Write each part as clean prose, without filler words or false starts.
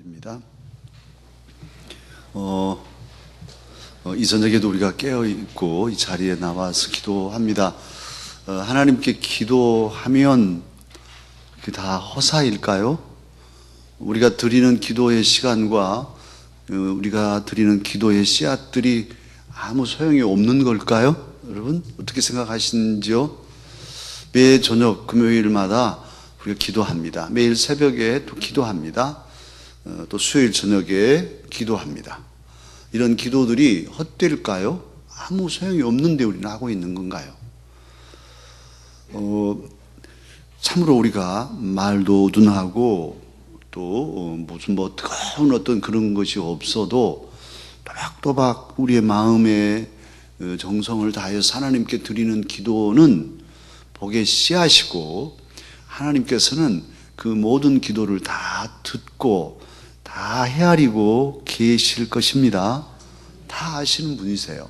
드립니다. 이 저녁에도 우리가 깨어있고 이 자리에 나와서 기도합니다. 하나님께 기도하면 그게 다 허사일까요? 우리가 드리는 기도의 시간과 우리가 드리는 기도의 씨앗들이 아무 소용이 없는 걸까요? 여러분 어떻게 생각하시는지요? 매 저녁 금요일마다 우리가 기도합니다. 매일 새벽에 또 기도합니다. 또 수요일 저녁에 기도합니다. 이런 기도들이 헛될까요? 아무 소용이 없는데 우리는 하고 있는 건가요? 참으로 우리가 말도 둔하고 또 무슨 뜨거운 어떤 그런 것이 없어도 또박또박 우리의 마음에 정성을 다해서 하나님께 드리는 기도는 복의 씨앗이고, 하나님께서는 그 모든 기도를 다 듣고 다 헤아리고 계실 것입니다. 다 아시는 분이세요.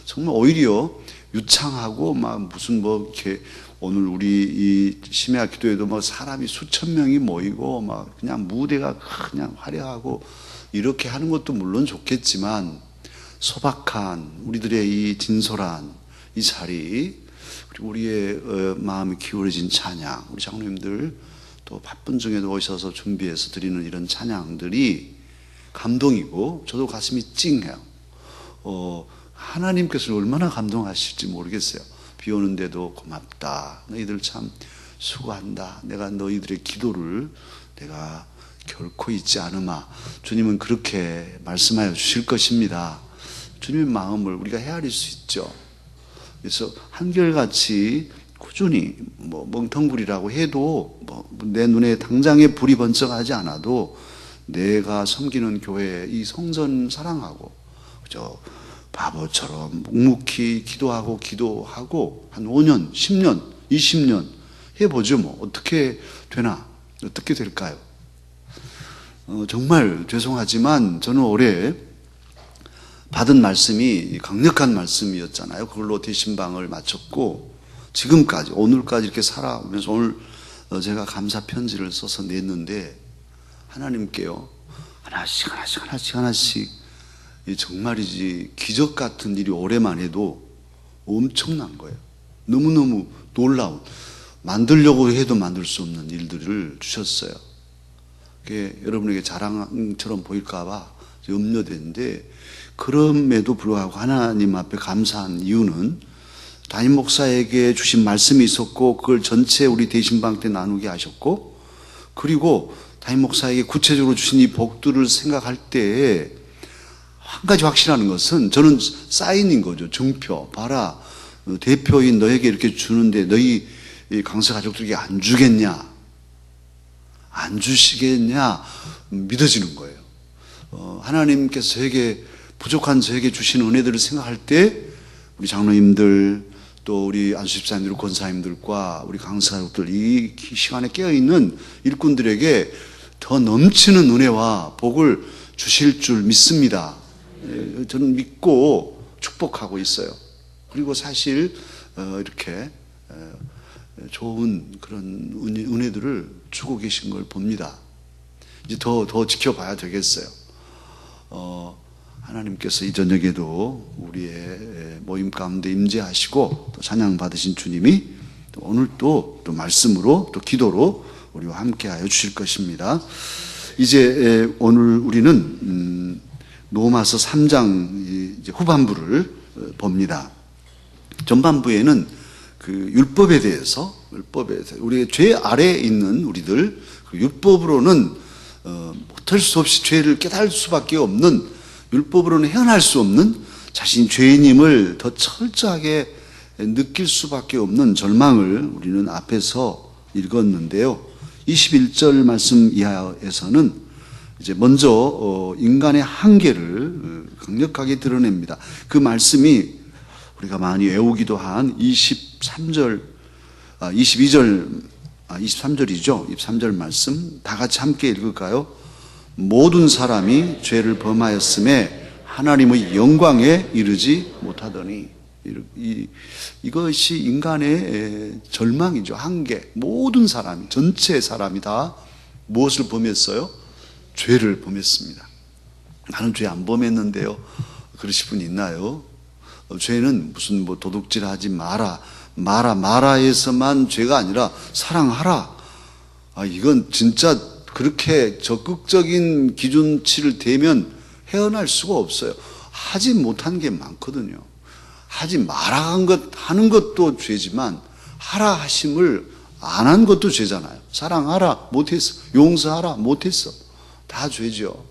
정말 오히려 유창하고 무슨 이렇게 오늘 우리 이 심야 기도에도 사람이 수천 명이 모이고 그냥 무대가 그냥 화려하고 이렇게 하는 것도 물론 좋겠지만, 소박한 우리들의 이 진솔한 이 자리, 그리고 우리의 마음이 기울어진 찬양, 우리 장로님들 또 바쁜 중에도 오셔서 준비해서 드리는 이런 찬양들이 감동이고, 저도 가슴이 찡해요. 하나님께서 얼마나 감동하실지 모르겠어요. 비 오는데도 고맙다, 너희들 참 수고한다, 내가 너희들의 기도를 내가 결코 잊지 않으마. 주님은 그렇게 말씀하여 주실 것입니다. 주님의 마음을 우리가 헤아릴 수 있죠. 그래서 한결같이 꾸준히 멍텅구리라고 해도 내 눈에 당장에 불이 번쩍하지 않아도 내가 섬기는 교회 이 성전 사랑하고 그저 바보처럼 묵묵히 기도하고 한 5년, 10년, 20년 해보죠. 어떻게 되나? 어떻게 될까요? 정말 죄송하지만 저는 올해 받은 말씀이 강력한 말씀이었잖아요. 그걸로 대신방을 마쳤고 지금까지 오늘까지 이렇게 살아오면서 오늘 제가 감사 편지를 써서 냈는데, 하나님께요 하나씩 정말이지 기적 같은 일이 올해만 해도 엄청난 거예요. 너무너무 놀라운, 만들려고 해도 만들 수 없는 일들을 주셨어요. 그게 여러분에게 자랑처럼 보일까봐 염려되는데, 그럼에도 불구하고 하나님 앞에 감사한 이유는 담임 목사에게 주신 말씀이 있었고, 그걸 전체 우리 대신방 때 나누게 하셨고, 그리고 담임 목사에게 구체적으로 주신 이 복들을 생각할 때 한 가지 확실한 것은, 저는 사인인 거죠. 증표. 봐라, 대표인 너에게 이렇게 주는데 너희 강사 가족들에게 안 주겠냐, 안 주시겠냐 믿어지는 거예요. 하나님께서 저에게 부족한 저에게 주신 은혜들을 생각할 때 우리 장로님들 또 우리 안수집사님들, 권사님들과 우리 강사님들 이 시간에 깨어있는 일꾼들에게 더 넘치는 은혜와 복을 주실 줄 믿습니다. 저는 믿고 축복하고 있어요. 그리고 사실 이렇게 좋은 그런 은혜들을 주고 계신 걸 봅니다. 이제 더 지켜봐야 되겠어요. 하나님께서 이 저녁에도 우리의 모임 가운데 임재하시고 또 찬양 받으신 주님이 또 오늘 또 말씀으로 또 기도로 우리와 함께하여 주실 것입니다. 이제 오늘 우리는 로마서 3장 이제 후반부를 봅니다. 전반부에는 그 율법에 대해서 우리의 죄 아래에 있는 우리들, 그 율법으로는 못할 수 없이 죄를 깨달을 수밖에 없는, 율법으로는 헤어날 수 없는 자신 죄인임을 더 철저하게 느낄 수밖에 없는 절망을 우리는 앞에서 읽었는데요. 21절 말씀 이하에서는 이제 먼저 인간의 한계를 강력하게 드러냅니다. 그 말씀이 우리가 많이 외우기도 한 23절, 23절이죠. 23절 말씀 다 같이 함께 읽을까요? 모든 사람이 죄를 범하였음에 하나님의 영광에 이르지 못하더니. 이것이 인간의 절망이죠. 한계. 모든 사람이, 전체 사람이 다 무엇을 범했어요? 죄를 범했습니다. 나는 죄 안 범했는데요. 그러실 분 있나요? 죄는 무슨 뭐 도둑질하지 마라에서만 죄가 아니라 사랑하라. 이건 진짜 그렇게 적극적인 기준치를 대면 헤어날 수가 없어요. 하지 못한 게 많거든요. 하지 마라 하는 것도 죄지만 하라 하심을 안 한 것도 죄잖아요. 사랑하라 못했어. 용서하라 못했어. 다 죄죠.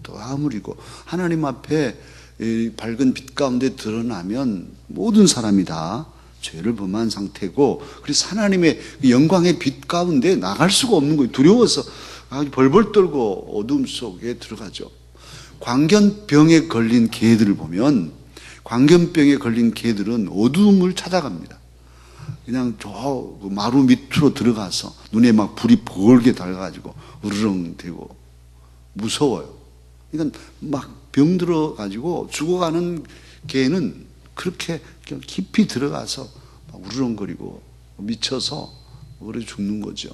또 아무리고 하나님 앞에 이 밝은 빛 가운데 드러나면 모든 사람이 다 죄를 범한 상태고, 그래서 하나님의 영광의 빛 가운데 나갈 수가 없는 거예요. 두려워서 벌벌 떨고 어둠 속에 들어가죠. 광견병에 걸린 개들을 보면, 광견병에 걸린 개들은 어둠을 찾아갑니다. 그냥 저 마루 밑으로 들어가서 눈에 막 불이 벌게 달아가지고 으르렁대고 무서워요. 그러니까 막 병들어가지고 죽어가는 개는 그렇게 깊이 들어가서 막 우르렁거리고 미쳐서 오래 죽는 거죠.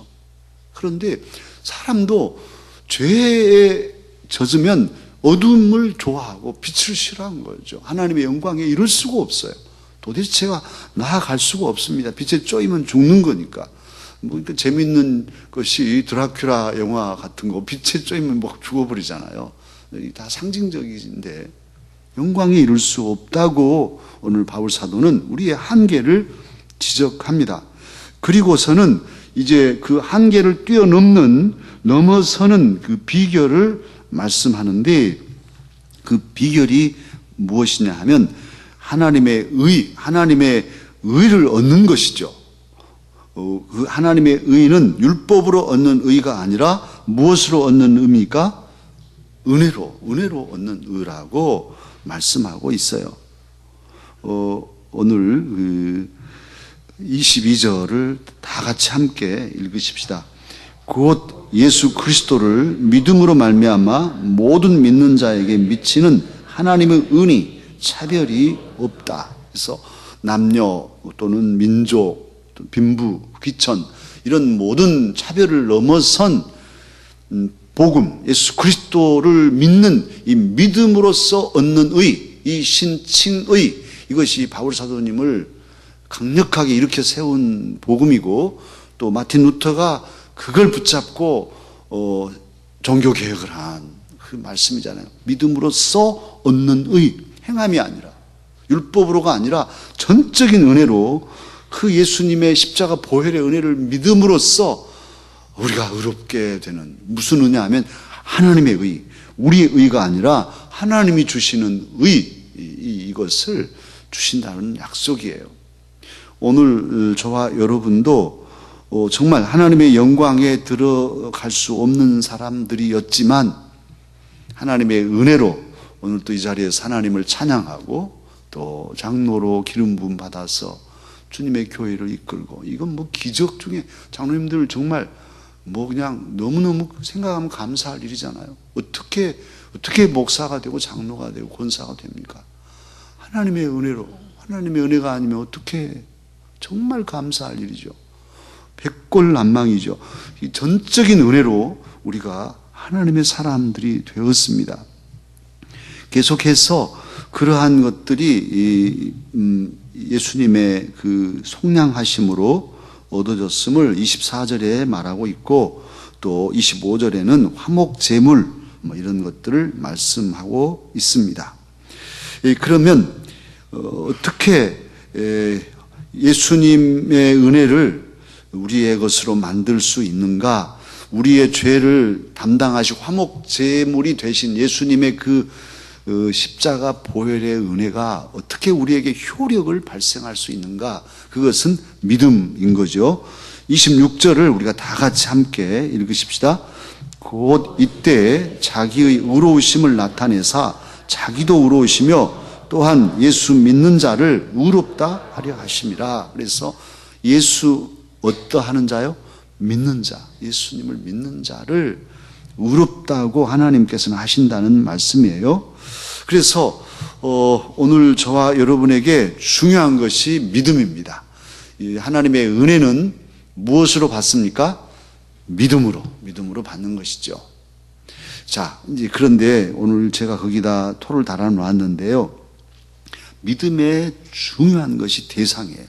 그런데 사람도 죄에 젖으면 어둠을 좋아하고 빛을 싫어하는 거죠. 하나님의 영광에 이룰 수가 없어요. 도대체가 나아갈 수가 없습니다. 빛에 쪼이면 죽는 거니까. 뭐 재밌는 것이 드라큘라 영화 같은 거, 빛에 쪼이면 막 죽어버리잖아요. 다 상징적인데 영광에 이룰 수 없다고 오늘 바울 사도는 우리의 한계를 지적합니다. 그리고서는 이제 그 한계를 넘어서는 그 비결을 말씀하는데, 그 비결이 무엇이냐 하면 하나님의 의를 얻는 것이죠. 그 하나님의 의는 율법으로 얻는 의가 아니라 무엇으로 얻는 의입니까? 은혜로 얻는 의라고 말씀하고 있어요. 오늘 22절을 다 같이 함께 읽으십시다. 곧 예수 그리스도를 믿음으로 말미암아 모든 믿는 자에게 미치는 하나님의 은이 차별이 없다. 그래서 남녀 또는 민족, 빈부, 귀천 이런 모든 차별을 넘어선 복음, 예수 그리스도를 믿는 이 믿음으로써 얻는 의, 이 신칭의, 이것이 바울 사도님을 강력하게 일으켜 세운 복음이고, 또 마틴 루터가 그걸 붙잡고 종교개혁을 한 그 말씀이잖아요. 믿음으로써 얻는 의, 행함이 아니라, 율법으로가 아니라 전적인 은혜로 그 예수님의 십자가 보혈의 은혜를 믿음으로써 우리가 의롭게 되는, 무슨 의냐 하면 하나님의 의, 우리의 의가 아니라 하나님이 주시는 의, 이것을 주신다는 약속이에요. 오늘 저와 여러분도 정말 하나님의 영광에 들어갈 수 없는 사람들이었지만 하나님의 은혜로 오늘 또 이 자리에서 하나님을 찬양하고 또 장로로 기름 부음 받아서 주님의 교회를 이끌고, 이건 뭐 기적 중에, 장로님들 정말 뭐 그냥 너무너무 생각하면 감사할 일이잖아요. 어떻게 목사가 되고 장로가 되고 권사가 됩니까? 하나님의 은혜로, 하나님의 은혜가 아니면 어떻게, 정말 감사할 일이죠. 백골난망이죠. 이 전적인 은혜로 우리가 하나님의 사람들이 되었습니다. 계속해서 그러한 것들이 예수님의 그 속량하심으로 얻어졌음을 24절에 말하고 있고, 또 25절에는 화목제물 뭐 이런 것들을 말씀하고 있습니다. 그러면 어떻게 예수님의 은혜를 우리의 것으로 만들 수 있는가? 우리의 죄를 담당하시고 화목제물이 되신 예수님의 그 십자가 보혈의 은혜가 어떻게 우리에게 효력을 발생할 수 있는가? 그것은 믿음인 거죠. 26절을 우리가 다 같이 함께 읽으십시다. 곧 이때 자기의 의로우심을 나타내사 자기도 의로우시며 또한 예수 믿는 자를 의롭다 하려 하심이라. 그래서 예수 어떠하는 자요? 믿는 자, 예수님을 믿는 자를 의롭다고 하나님께서는 하신다는 말씀이에요. 그래서 오늘 저와 여러분에게 중요한 것이 믿음입니다. 하나님의 은혜는 무엇으로 받습니까? 믿음으로 받는 것이죠. 자, 이제 그런데 오늘 제가 거기다 토를 달아 놨는데요. 믿음의 중요한 것이 대상이에요.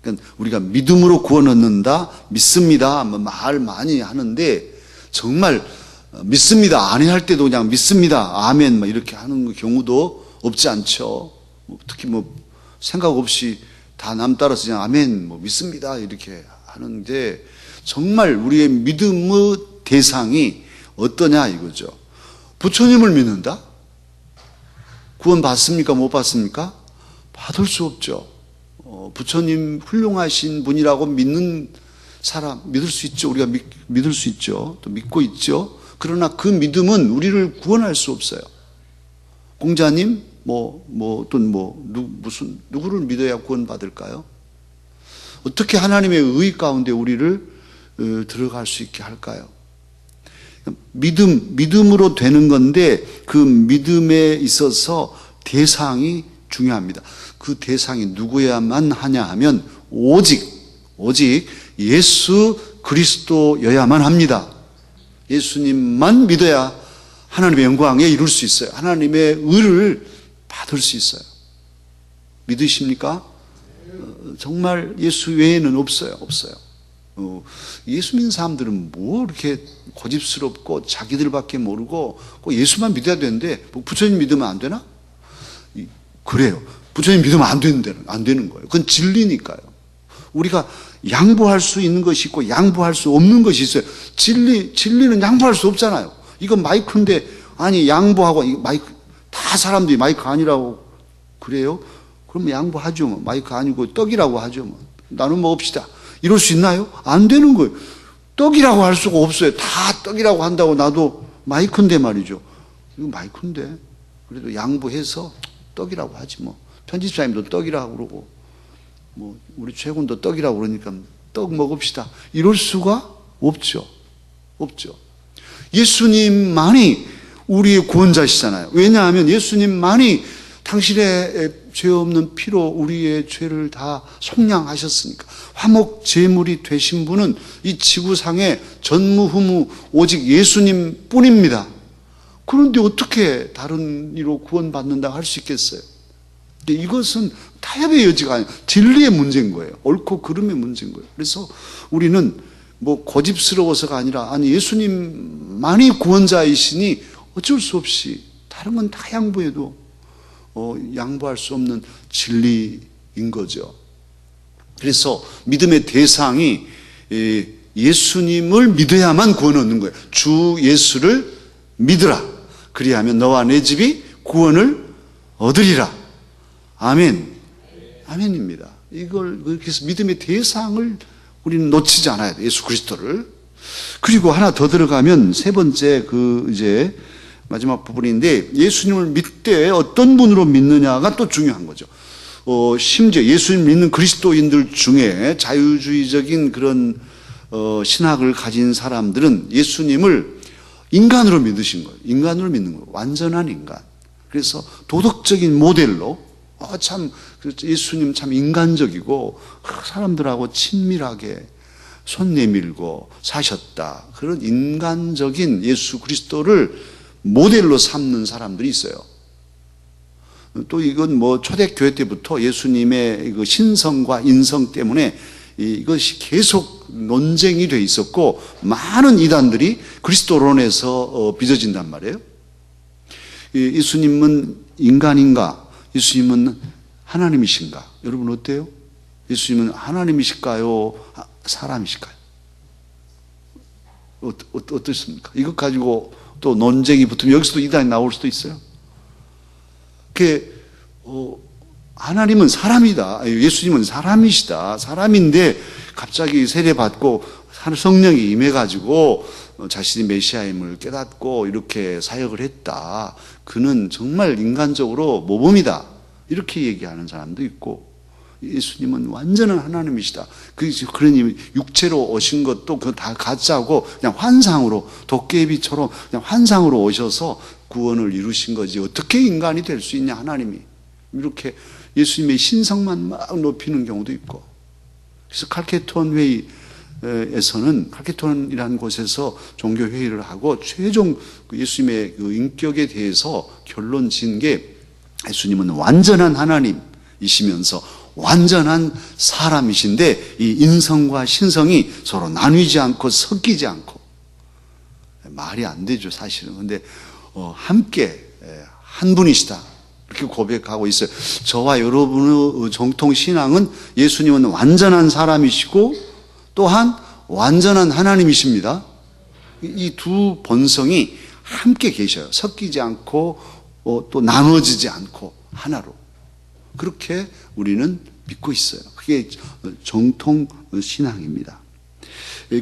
그러니까 우리가 믿음으로 구원 얻는다, 믿습니다, 말 많이 하는데 정말 믿습니다, 아멘 할 때도 그냥 믿습니다, 아멘 이렇게 하는 경우도 없지 않죠. 특히 생각 없이 다 남 따라서 그냥 아멘, 믿습니다 이렇게 하는데 정말 우리의 믿음의 대상이 어떠냐 이거죠. 부처님을 믿는다? 구원 받습니까? 못 받습니까? 받을 수 없죠. 부처님 훌륭하신 분이라고 믿는 사람 믿을 수 있죠. 우리가 믿을 수 있죠. 또 믿고 있죠. 그러나 그 믿음은 우리를 구원할 수 없어요. 공자님 누구를 믿어야 구원 받을까요? 어떻게 하나님의 의 가운데 우리를 들어갈 수 있게 할까요? 믿음으로 되는 건데 그 믿음에 있어서 대상이 중요합니다. 그 대상이 누구야만 하냐 하면 오직 예수 그리스도여야만 합니다. 예수님만 믿어야 하나님의 영광에 이룰 수 있어요. 하나님의 의를 받을 수 있어요. 믿으십니까? 정말 예수 외에는 없어요. 예수 믿는 사람들은 뭐 이렇게 고집스럽고 자기들밖에 모르고 꼭 예수만 믿어야 되는데 부처님 믿으면 안 되나? 그래요. 부처님 믿으면 안 되는 거예요. 그건 진리니까요. 우리가 양보할 수 있는 것이 있고 양보할 수 없는 것이 있어요. 진리는 양보할 수 없잖아요. 이건 마이크인데 아니 양보하고 마이크 다 사람들이 마이크 아니라고 그래요? 그러면 양보하죠. 마이크 아니고 떡이라고 하죠. 나눠 먹읍시다. 이럴 수 있나요? 안 되는 거예요. 떡이라고 할 수가 없어요. 다 떡이라고 한다고 나도 마이크인데 말이죠. 이거 마이크인데 그래도 양보해서 떡이라고 하지 편집자님도 떡이라고 그러고 우리 최군도 떡이라고 그러니까 떡 먹읍시다. 이럴 수가 없죠. 예수님만이 우리의 구원자시잖아요. 왜냐하면 예수님만이 당신의 죄 없는 피로 우리의 죄를 다 속량하셨으니까. 화목 제물이 되신 분은 이 지구상에 전무후무 오직 예수님 뿐입니다. 그런데 어떻게 다른 이로 구원받는다고 할 수 있겠어요? 이것은 타협의 여지가 아니라 진리의 문제인 거예요. 옳고 그름의 문제인 거예요. 그래서 우리는 고집스러워서가 아니라 예수님만이 구원자이시니 어쩔 수 없이 다른 건 다 양보해도 양보할 수 없는 진리인 거죠. 그래서 믿음의 대상이 예수님을 믿어야만 구원 얻는 거예요. 주 예수를 믿으라. 그리하면 너와 내 집이 구원을 얻으리라. 아멘. 아멘입니다. 그렇게 해서 믿음의 대상을 우리는 놓치지 않아야 돼요. 예수 그리스도를. 그리고 하나 더 들어가면 세 번째 이제 마지막 부분인데 예수님을 믿되 어떤 분으로 믿느냐가 또 중요한 거죠. 심지어 예수님 믿는 그리스도인들 중에 자유주의적인 그런 신학을 가진 사람들은 예수님을 인간으로 믿으신 거예요. 인간으로 믿는 거예요. 완전한 인간. 그래서 도덕적인 모델로 예수님 참 인간적이고 사람들하고 친밀하게 손 내밀고 사셨다. 그런 인간적인 예수 그리스도를 모델로 삼는 사람들이 있어요. 또 이건 초대교회 때부터 예수님의 신성과 인성 때문에 이것이 계속 논쟁이 돼 있었고 많은 이단들이 그리스도론에서 빚어진단 말이에요. 예수님은 인간인가? 예수님은 하나님이신가? 여러분 어때요? 예수님은 하나님이실까요? 사람이실까요? 어떻습니까? 이것 가지고 또 논쟁이 붙으면 여기서도 이단이 나올 수도 있어요. 하나님은 사람이다. 예수님은 사람이시다. 사람인데 갑자기 세례받고 성령이 임해가지고 자신이 메시아임을 깨닫고 이렇게 사역을 했다. 그는 정말 인간적으로 모범이다. 이렇게 얘기하는 사람도 있고 예수님은 완전한 하나님이시다. 그러니 육체로 오신 것도 그거 다 가짜고 그냥 환상으로 도깨비처럼 그냥 환상으로 오셔서 구원을 이루신 거지 어떻게 인간이 될 수 있냐 하나님이. 이렇게 예수님의 신성만 막 높이는 경우도 있고. 그래서 칼케톤 회의 에서는 칼케톤이라는 곳에서 종교 회의를 하고 최종 예수님의 그 인격에 대해서 결론 지은 게 예수님은 완전한 하나님이시면서 완전한 사람이신데 이 인성과 신성이 서로 나뉘지 않고 섞이지 않고 말이 안 되죠 사실은. 근데 함께 한 분이시다 이렇게 고백하고 있어요. 저와 여러분의 정통 신앙은 예수님은 완전한 사람이시고 또한 완전한 하나님이십니다. 이 두 본성이 함께 계셔요. 섞이지 않고 또 나눠지지 않고 하나로. 그렇게 우리는 믿고 있어요. 그게 정통 신앙입니다.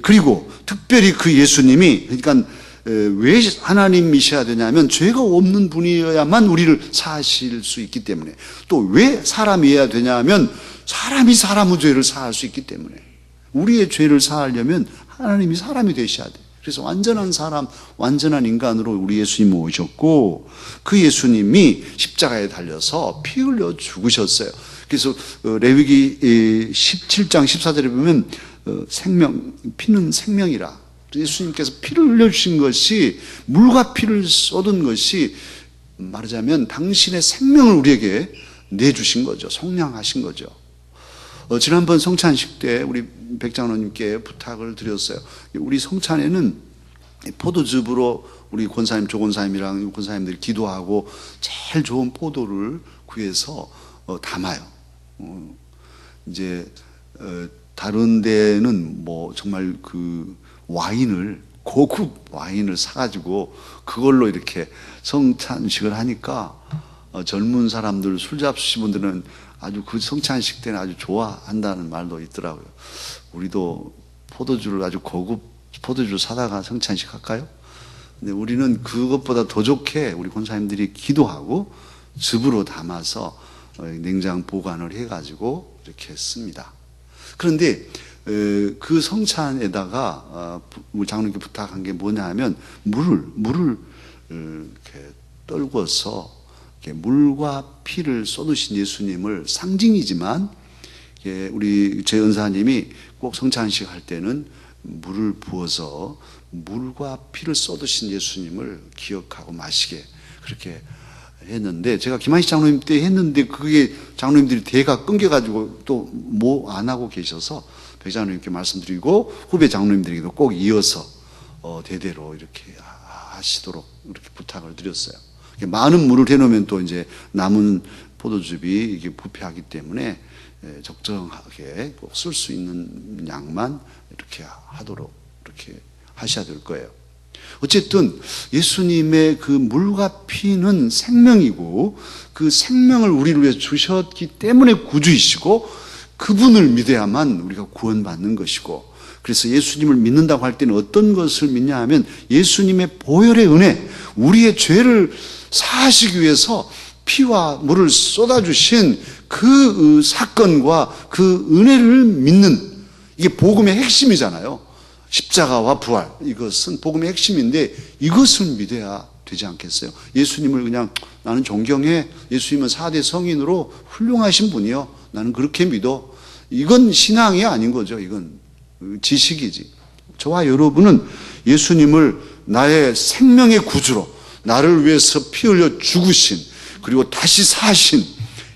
그리고 특별히 그 예수님이 그러니까 왜 하나님이셔야 되냐면 죄가 없는 분이어야만 우리를 사하실 수 있기 때문에, 또 왜 사람이어야 되냐면 사람이 사람의 죄를 사할 수 있기 때문에, 우리의 죄를 사하려면 하나님이 사람이 되셔야 돼요. 그래서 완전한 사람, 완전한 인간으로 우리 예수님이 오셨고, 그 예수님이 십자가에 달려서 피 흘려 죽으셨어요. 그래서 레위기 17장 14절에 보면 피는 생명이라, 예수님께서 피를 흘려주신 것이, 물과 피를 쏟은 것이 말하자면 당신의 생명을 우리에게 내주신 거죠. 속량하신 거죠. 지난번 성찬식 때 우리 백장로님께 부탁을 드렸어요. 우리 성찬에는 포도즙으로 우리 권사님, 조권사님이랑 권사님들이 기도하고 제일 좋은 포도를 구해서 담아요. 이제 다른 데는 뭐 정말 그 와인을, 고급 와인을 사가지고 그걸로 이렇게 성찬식을 하니까 젊은 사람들, 술 잡수신 분들은 아주 그 성찬식 때는 아주 좋아한다는 말도 있더라고요. 우리도 포도주를, 아주 고급 포도주를 사다가 성찬식 할까요? 근데 우리는 그것보다 더 좋게 우리 권사님들이 기도하고 즙으로 담아서 냉장 보관을 해가지고 이렇게 씁니다. 그런데 그 성찬에다가 우리 장로님께 부탁한 게 뭐냐 하면 물을 이렇게 떨궈서 물과 피를 쏟으신 예수님을, 상징이지만 우리 제 은사님이 꼭 성찬식 할 때는 물을 부어서 물과 피를 쏟으신 예수님을 기억하고 마시게 그렇게 했는데, 제가 김한식 장로님 때 했는데 그게 장로님들이 대가 끊겨가지고 또 뭐 안 하고 계셔서 백 장로님께 말씀드리고 후배 장로님들에게도 꼭 이어서 대대로 이렇게 하시도록 이렇게 부탁을 드렸어요. 많은 물을 해놓으면 또 이제 남은 포도즙이 이게 부패하기 때문에 적정하게 꼭 쓸 수 있는 양만 이렇게 하도록 이렇게 하셔야 될 거예요. 어쨌든 예수님의 그 물과 피는 생명이고, 그 생명을 우리를 위해 주셨기 때문에 구주이시고, 그분을 믿어야만 우리가 구원받는 것이고, 그래서 예수님을 믿는다고 할 때는 어떤 것을 믿냐 하면 예수님의 보혈의 은혜, 우리의 죄를 사하시기 위해서 피와 물을 쏟아주신 그 사건과 그 은혜를 믿는, 이게 복음의 핵심이잖아요. 십자가와 부활, 이것은 복음의 핵심인데 이것을 믿어야 되지 않겠어요? 예수님을 그냥 나는 존경해, 예수님은 4대 성인으로 훌륭하신 분이요, 나는 그렇게 믿어, 이건 신앙이 아닌 거죠. 이건 지식이지. 저와 여러분은 예수님을 나의 생명의 구주로, 나를 위해서 피 흘려 죽으신, 그리고 다시 사신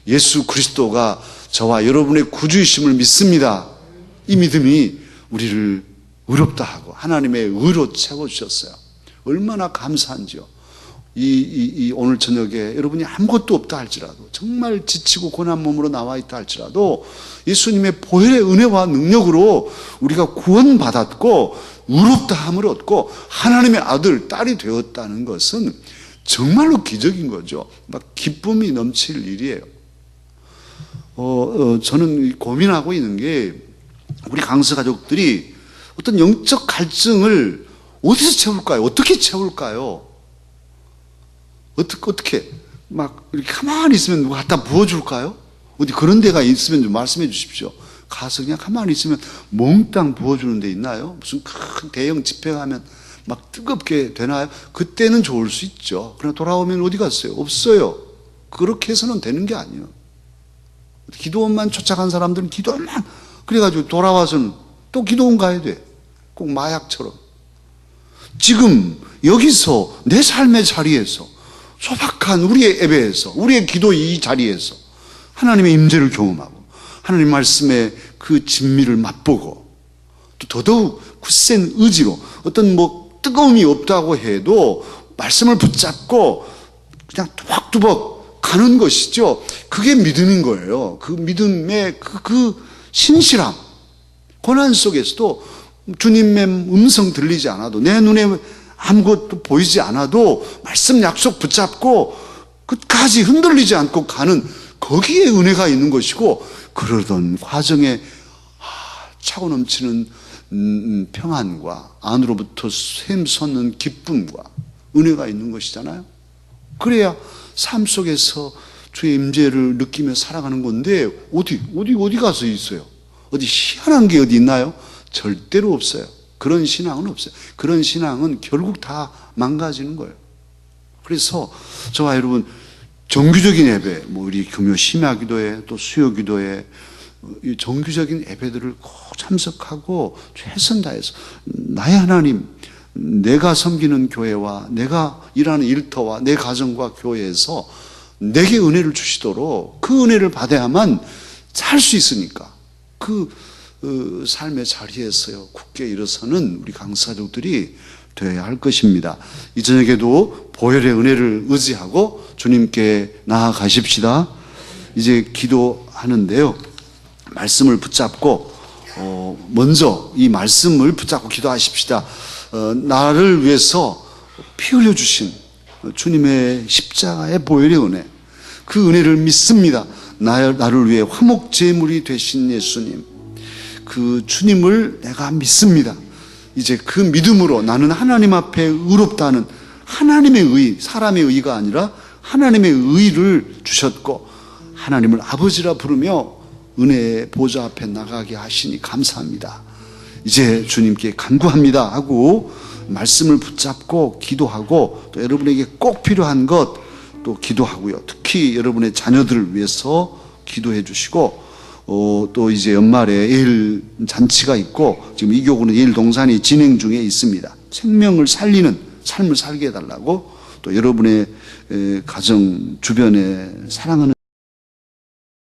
예수 그리스도가 저와 여러분의 구주이심을 믿습니다. 이 믿음이 우리를 의롭다 하고 하나님의 의로 채워주셨어요. 얼마나 감사한지요. 오늘 저녁에 여러분이 아무것도 없다 할지라도, 정말 지치고 고난 몸으로 나와 있다 할지라도 예수님의 보혈의 은혜와 능력으로 우리가 구원받았고 의롭다함을 얻고 하나님의 아들, 딸이 되었다는 것은 정말로 기적인 거죠. 막 기쁨이 넘칠 일이에요. 저는 고민하고 있는 게, 우리 강서 가족들이 어떤 영적 갈증을 어디서 채울까요? 어떻게 채울까요? 어떻게 막 이렇게 가만히 있으면 누가 갖다 부어줄까요? 어디 그런 데가 있으면 좀 말씀해 주십시오. 가서 그냥 가만히 있으면 몽땅 부어주는 데 있나요? 무슨 큰 대형 집회하면 막 뜨겁게 되나요? 그때는 좋을 수 있죠. 그러나 돌아오면 어디 갔어요? 없어요. 그렇게 해서는 되는 게 아니에요. 기도원만 쫓아간 사람들은 기도원만 그래가지고 돌아와서는 또 기도원 가야 돼. 꼭 마약처럼. 지금 여기서 내 삶의 자리에서 소박한 우리의 예배에서 우리의 기도 이 자리에서 하나님의 임재를 경험하고 하나님 말씀의 그 진미를 맛보고 또 더더욱 굳센 의지로 어떤 뜨거움이 없다고 해도 말씀을 붙잡고 그냥 투벅투벅 가는 것이죠. 그게 믿음인 거예요. 그 믿음의 그 신실함. 고난 속에서도 주님의 음성 들리지 않아도 내 눈에 아무것도 보이지 않아도 말씀 약속 붙잡고 끝까지 흔들리지 않고 가는 거기에 은혜가 있는 것이고 그러던 과정에 차고 넘치는 평안과 안으로부터 샘솟는 기쁨과 은혜가 있는 것이잖아요. 그래야 삶 속에서 주의 임재를 느끼며 살아가는 건데 어디 가서 있어요? 어디 희한한 게 어디 있나요? 절대로 없어요. 그런 신앙은 없어요. 그런 신앙은 결국 다 망가지는 거예요. 그래서 저와 여러분 정규적인 예배, 우리 금요 심야 기도회 또 수요 기도회 이 정규적인 예배들을 꼭 참석하고 최선 다해서 나의 하나님, 내가 섬기는 교회와 내가 일하는 일터와 내 가정과 교회에서 내게 은혜를 주시도록 그 은혜를 받아야만 살 수 있으니까 그 삶의 자리에서요 굳게 일어서는 우리 강사족들이 되어야 할 것입니다. 이 저녁에도 보혈의 은혜를 의지하고 주님께 나아가십시다. 이제 기도하는데요, 말씀을 붙잡고 먼저 이 말씀을 붙잡고 기도하십시다. 나를 위해서 피 흘려주신 주님의 십자가의 보혈의 은혜, 그 은혜를 믿습니다. 나를 위해 화목제물이 되신 예수님, 그 주님을 내가 믿습니다. 이제 그 믿음으로 나는 하나님 앞에 의롭다는 하나님의 의, 사람의 의가 아니라 하나님의 의를 주셨고 하나님을 아버지라 부르며 은혜의 보좌 앞에 나가게 하시니 감사합니다. 이제 주님께 간구합니다 하고 말씀을 붙잡고 기도하고 또 여러분에게 꼭 필요한 것 또 기도하고요. 특히 여러분의 자녀들을 위해서 기도해 주시고 또 이제 연말에 예일 잔치가 있고 지금 이 교구는 예일 동산이 진행 중에 있습니다. 생명을 살리는 삶을 살게 해달라고 또 여러분의 가정 주변에 사랑하는